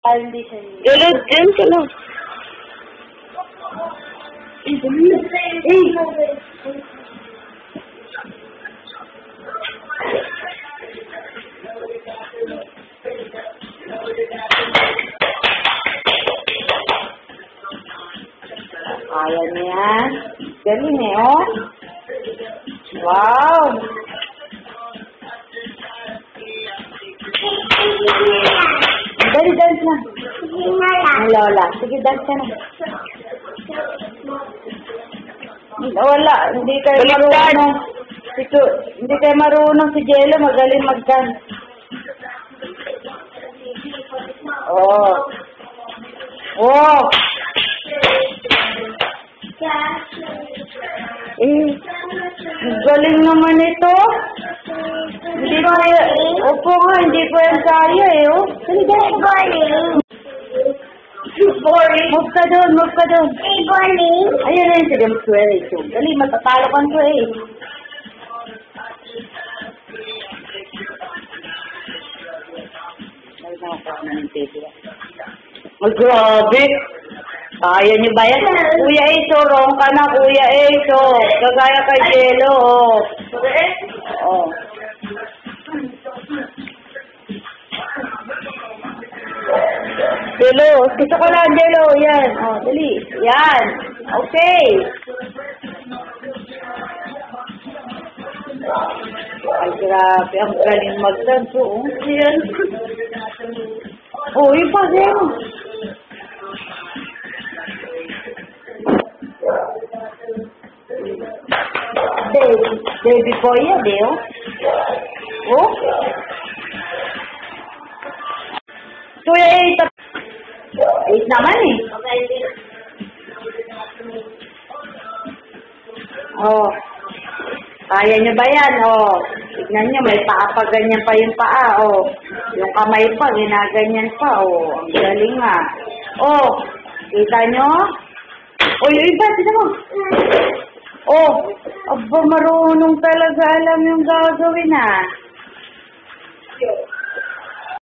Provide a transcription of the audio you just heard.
Hindi siya. Galod din ka lang. Kaya niya. Galing eh, oh. Wow. Dali, dance na. Ay, Lola. Sige, dance ka na. Wala, hindi kayo marunong. Hindi kayo marunong si Jello, magaling mag-dance. Oh. Oh. Galing naman ito. Hindi ko opo nga, hindi ko yan kaya eh. Oh. Boring. Boring. Move ka doon, move ka doon. Boring. Ayun na yun, sige, mag-swear ito. Dali, matatalo ka nito eh. Ay, grabe. Kaya niyo ba yan? Kuya Ace, wrong ka na, Kuya Ace. Kagaya kay Jello, oh. Oh. Jello, gusto ko lang, Jello. Yan. Oh, dali. Yan. Okay. Ay, grabe. Ang galing mag-dance, oh. Yan. Oh, yung pa, Jello. Baby boy yan, eh, oh. Oh. Kuya, 8 naman, eh. Oh. Kaya niyo ba yan, oh. Tignan niyo, may paa pa, ganyan pa yung paa, oh. Yung kamay pa, ginaganyan pa, oh. Ang galing, ah. Oh. Kita niyo? Oh, yung iba, tignan mo. Oh, aba, marunong talaga alam yung gagawin, ah.